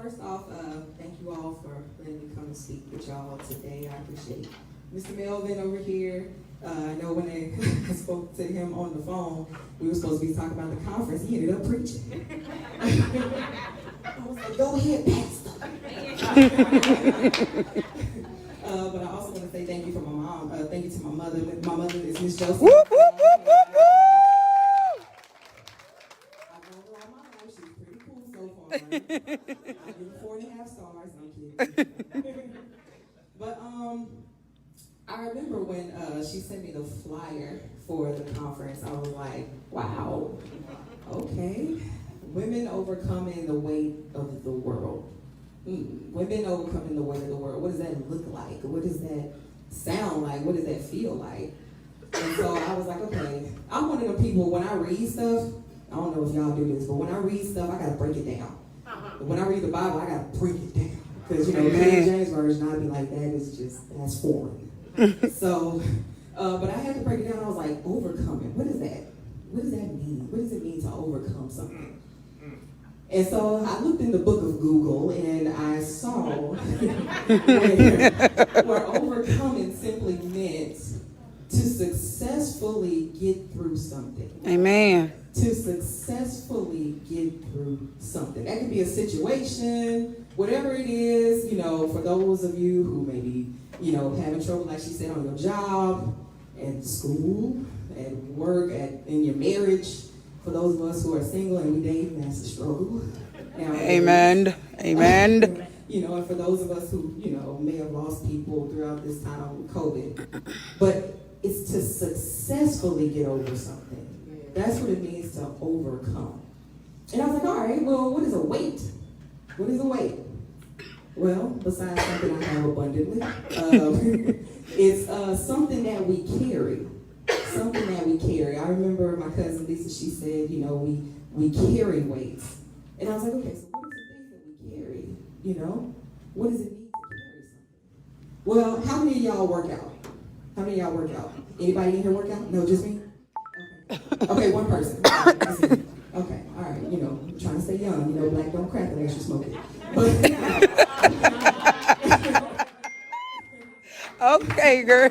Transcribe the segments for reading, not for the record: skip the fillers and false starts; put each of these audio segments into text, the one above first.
first off, thank you all for letting me come and speak with y'all today. I appreciate Mr. Melvin over here. I know when I spoke to him on the phone, we were supposed to be talking about the conference. He ended up preaching. I was like, go ahead, Pastor. But I also want to say thank you for my mom. Thank you to my mother. My mother is Miss Joseph. I've known her all my life. She's pretty cool so far. I give her 4.5 stars. I'm kidding. But I remember when she sent me the flyer for the conference. I was like, wow, okay. Women overcoming the weight of the world. Women overcoming the weight of the world. What does that look like? What does that sound like? What does that feel like? And so I was like, okay, I'm one of the people, when I read stuff, I don't know if y'all do this, but when I read stuff, I gotta break it down. When I read the Bible, I gotta break it down. Because, you know, the King James Version, I'd be like, that's foreign. So, but I had to break it down. I was like, overcoming. What is that? What does that mean? What does it mean to overcome something? And so I looked in the book of Google and I saw where overcoming simply meant to successfully get through something. Amen. To successfully get through something. That could be a situation, whatever it is, you know, for those of you who may be, you know, having trouble, like she said, on your job, at school, at work, in your marriage. For those of us who are single and we date, that's a struggle. Amen. Amen. You know, and for those of us who, you know, may have lost people throughout this time with COVID. But it's to successfully get over something. That's what it means to overcome. And I was like, all right, well, what is a weight? What is a weight? Well, besides something I have abundantly, it's something that we carry. Something that we carry. I remember my cousin Lisa, she said, you know, we carry weights. And I was like, okay, so what are the things that we carry? You know? What does it mean to carry something? Well, how many of y'all work out? How many of y'all work out? Anybody in here work out? No, just me? Okay, one person. Okay, all right, you know, I'm trying to stay young. You know, black don't crack unless you smoke it. But, okay, girl.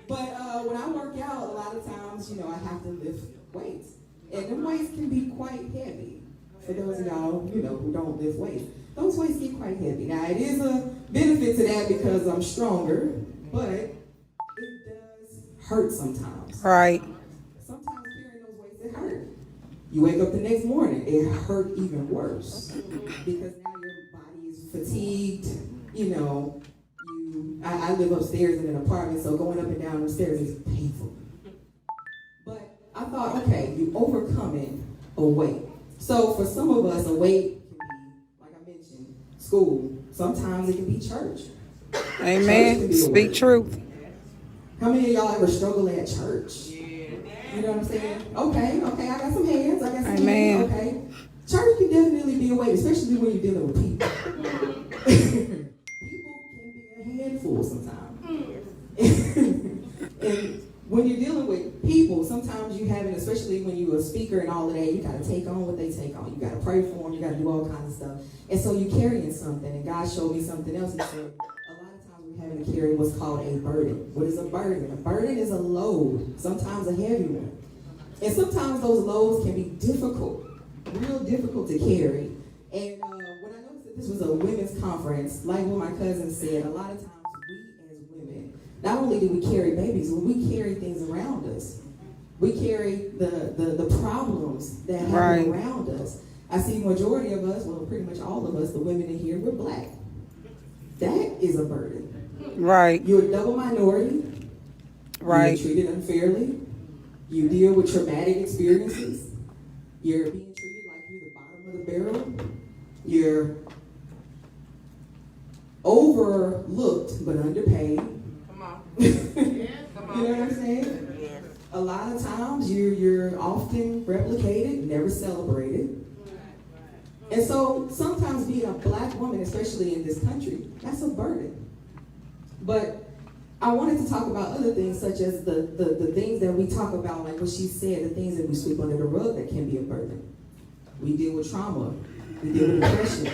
But when I work out, a lot of times, you know, I have to lift weights. And the weights can be quite heavy. For those of y'all, you know, who don't lift weights. Those weights get quite heavy. Now, it is a benefit to that because I'm stronger, but it does hurt sometimes. Right. Sometimes carrying those weights, it hurt. You wake up the next morning, it hurt even worse. Because now your body is fatigued, you know. I live upstairs in an apartment, so going up and down the stairs is painful. But I thought, okay, you overcoming a weight. So for some of us, a weight can be, like I mentioned, school. Sometimes it can be church. Amen. Speak truth. How many of y'all ever struggle at church? You know what I'm saying? Okay, I got some hands. I got some Amen. hands. Okay. Church can definitely be a weight, especially when you're dealing with people. Handful sometimes. And when you're dealing with people, sometimes you have it, especially when you're a speaker and all of that, you got to take on what they take on. You got to pray for them. You got to do all kinds of stuff. And so you're carrying something. And God showed me something else. He said, a lot of times we're having to carry what's called a burden. What is a burden? A burden is a load, sometimes a heavy one. And sometimes those loads can be difficult, real difficult to carry. And when I noticed that this was a women's conference, like what my cousin said, a lot of times we as women, not only do we carry babies, but we carry things around us. We carry the problems that happen around us. I see majority of us, well, pretty much all of us, the women in here, we're black. That is a burden. Right. You're a double minority. Right. You're treated unfairly. You deal with traumatic experiences. You're being treated like you're the bottom of the barrel. You're overlooked but underpaid. Come on. Come on. You know what I'm saying? Yes. A lot of times you're often replicated, never celebrated. And so sometimes being a black woman, especially in this country, that's a burden. But I wanted to talk about other things such as the things that we talk about, like what she said, the things that we sweep under the rug that can be a burden. We deal with trauma. We deal with depression.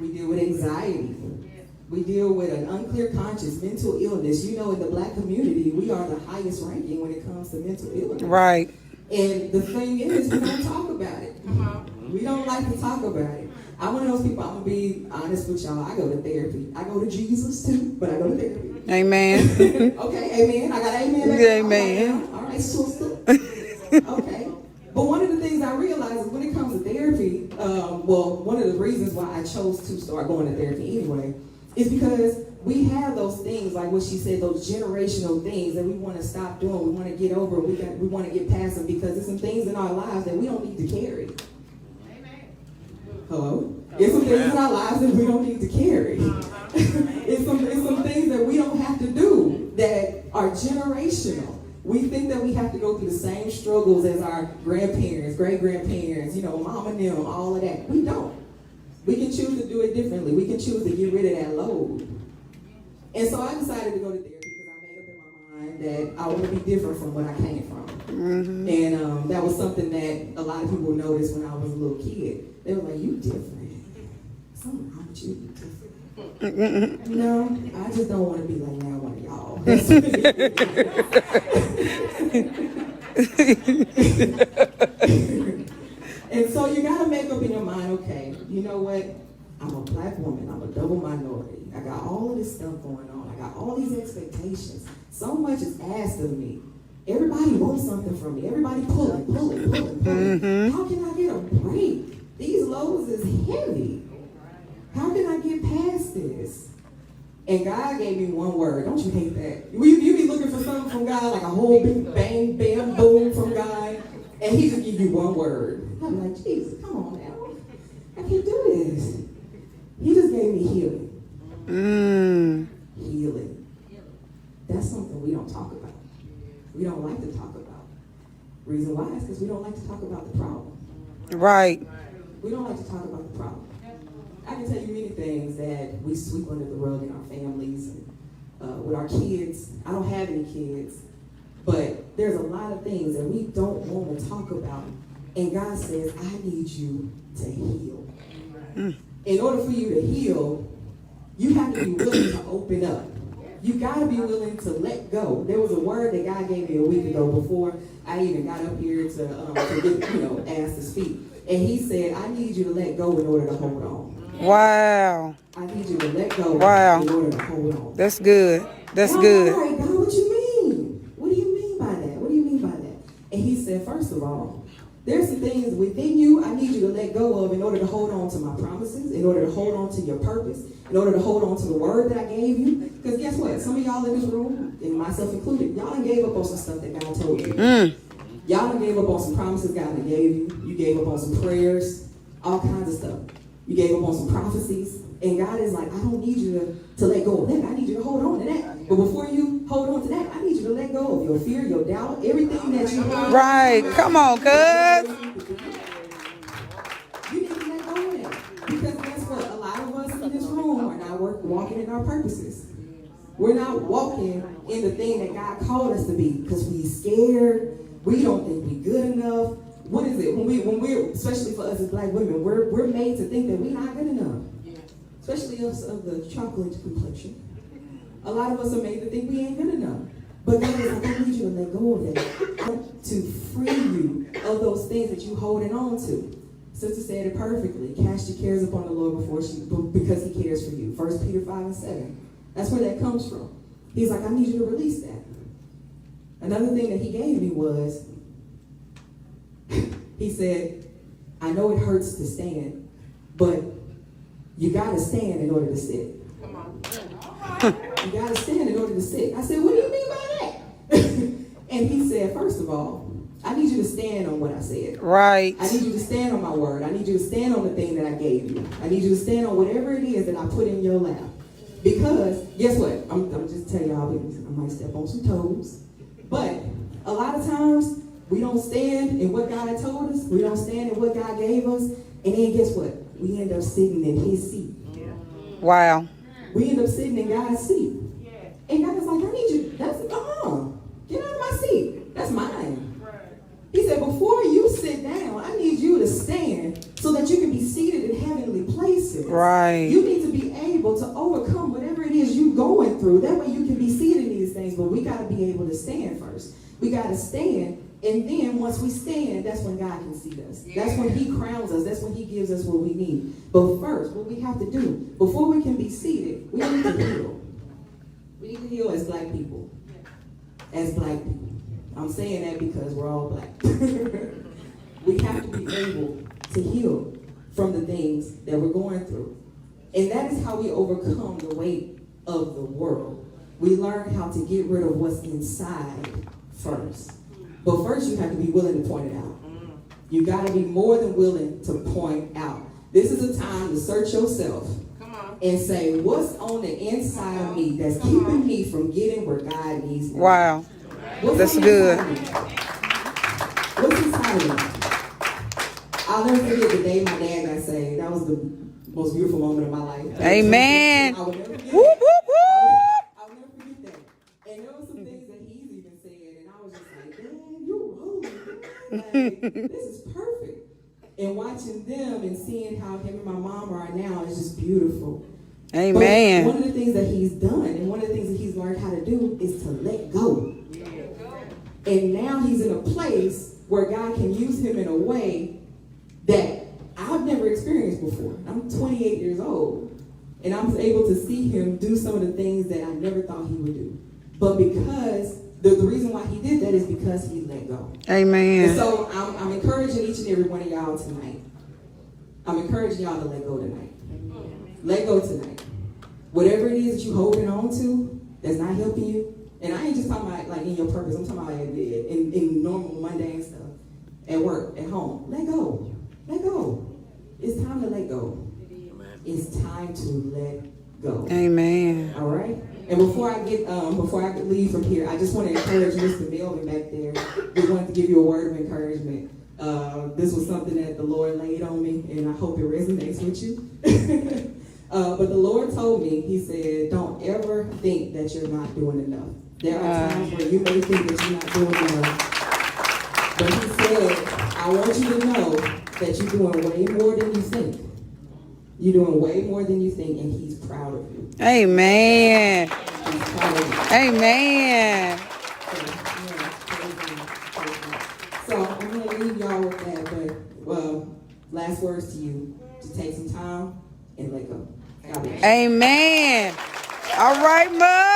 We deal with anxiety. We deal with an unclear conscience, mental illness. You know, in the black community, we are the highest ranking when it comes to mental illness. Right. And the thing is, we don't talk about it. We don't like to talk about it. I'm one of those people, I'm going to be honest with y'all. I go to therapy. I go to Jesus too, but I go to therapy. Amen. Okay, amen. I got amen. Back Amen. all right, sister. Okay. But one of the things I realized is when it comes to therapy, one of the reasons why I chose to start going to therapy anyway, is because we have those things, like what she said, those generational things that we want to stop doing, we want to get over, we want to get past them because there's some things in our lives that we don't need to carry. Amen. Hello? There's some things in our lives that we don't need to carry. It's some things that we don't have to do that are generational. We think that we have to go through the same struggles as our grandparents, great-grandparents, mom and them, all of that. We don't. We can choose to do it differently. We can choose to get rid of that load. And so I decided to go to therapy because I made up in my mind that I want to be different from what I came from. Mm-hmm. And that was something that a lot of people noticed when I was a little kid. They were like, you different. Something wrong with you. Different. No, I just don't want to be like now one of y'all. And so you got to make up in your mind, okay, you know what? I'm a black woman. I'm a double minority. I got all of this stuff going on. I got all these expectations. So much is asked of me. Everybody wants something from me. Everybody pulling. Mm-hmm. How can I get a break? These loads is heavy. How can I get past this? And God gave me one word. Don't you hate that? You be looking for something from God, like a whole big bang, bam, boom from God, and He just give you one word. I'm like, Jesus, come on now. I can't do this. He just gave me healing. Healing. That's something we don't talk about. We don't like to talk about. Reason why is because we don't like to talk about the problem. Right. We don't like to talk about the problem. I can tell you many things that we sweep under the rug in our families and with our kids. I don't have any kids, but there's a lot of things that we don't want to talk about. And God says, I need you to heal. In order for you to heal, you have to be willing to open up. You got to be willing to let go. There was a word that God gave me a week ago before I even got up here to get, asked to speak. And He said, I need you to let go in order to hold on. Wow. I need you to let go wow. in order to hold on. That's good. That's and good. All right, God, what you mean? What do you mean by that? What do you mean by that? And He said, first of all, there's some things within you I need you to let go of in order to hold on to my promises, in order to hold on to your purpose, in order to hold on to the word that I gave you. Because guess what? Some of y'all in this room, and myself included, y'all done gave up on some stuff that God told you. Y'all done gave up on some promises God done gave you. You gave up on some prayers, all kinds of stuff. You gave up on some prophecies. And God is like, I don't need you to let go of that. I need you to hold on to that. But before you hold on to that, I need you to let go of your fear, your doubt, everything that you want. Right. Come on, cuz. You need to let go of that. Because guess what? A lot of us in this room are not walking in our purposes. We're not walking in the thing that God called us to be because we're scared. We don't think we're good enough. What is it? When we're, especially for us as black women, we're made to think that we're not good enough. Especially us of the chocolate complexion. A lot of us are made to think we ain't good enough. But God is like, I need you to let go of that. To free you of those things that you're holding on to. Sister said it perfectly. Cast your cares upon the Lord because He cares for you. 1 Peter 5:7. That's where that comes from. He's like, I need you to release that. Another thing that He gave me was, He said, I know it hurts to stand, but you got to stand in order to sit. Come on. You got to stand in order to sit. I said, what do you mean by that? And He said, first of all, I need you to stand on what I said. Right. I need you to stand on my word. I need you to stand on the thing that I gave you. I need you to stand on whatever it is that I put in your lap. Because, guess what? I'm just telling y'all, I might step on some toes. But a lot of times, we don't stand in what God told us. We don't stand in what God gave us. And then guess what? We end up sitting in His seat. Wow. We end up sitting in God's seat. And God is like, I need you. That's, get out of my seat. That's mine. He said, before you sit down, I need you to stand so that you can be seated in heavenly places. Right. You need to able to overcome whatever it is you're going through. That way you can be seated in these things, but we got to be able to stand first. We got to stand, and then once we stand, that's when God can see us. That's when he crowns us. That's when he gives us what we need. But first, what we have to do, before we can be seated, we need to heal. We need to heal as black people. As black people. I'm saying that because we're all black. We have to be able to heal from the things that we're going through. And that is how we overcome the weight of the world. We learn how to get rid of what's inside first. But first you have to be willing to point it out. You got to be more than willing to point out. This is a time to search yourself and say, what's on the inside of me that's keeping me from getting where God needs me? Wow. That's good. What's inside of me? I'll never forget the day my dad got saved. That was the most beautiful moment of my life. Amen. I will never forget Whoop, that. whoop, whoop. I'll never forget that. And there were some things that he's even said, and I was just like, Dad, you're rolling. Like, this is perfect. And watching them and seeing how him and my mom are now is just beautiful. Amen. But one of the things that he's done and one of the things that he's learned how to do is to let go. And now he's in a place where God can use him in a way that I've never experienced before. I'm 28 years old, and I'm able to see him do some of the things that I never thought he would do. But because, the reason why he did that is because he let go. Amen. And so I'm encouraging each and every one of y'all tonight. I'm encouraging y'all to let go tonight. Let go tonight. Whatever it is that you're holding on to that's not helping you, and I ain't just talking about like in your purpose, I'm talking about in normal, mundane stuff, at work, at home. Let go. Let go. It's time to let go. It's time to let go. Amen. All right? And before I leave from here, I just want to encourage Mr. Melvin back there. We wanted to give you a word of encouragement. This was something that the Lord laid on me, and I hope it resonates with you. But the Lord told me, he said, don't ever think that you're not doing enough. There are times where you may think that you're not doing enough. But he said, I want you to know that you're doing way more than you think. You're doing way more than you think, and he's proud of you. Amen. He's proud of you. Amen. So I'm going to leave y'all with that, but last words to you, to take some time and let go. God bless you. Amen. All right, Mom.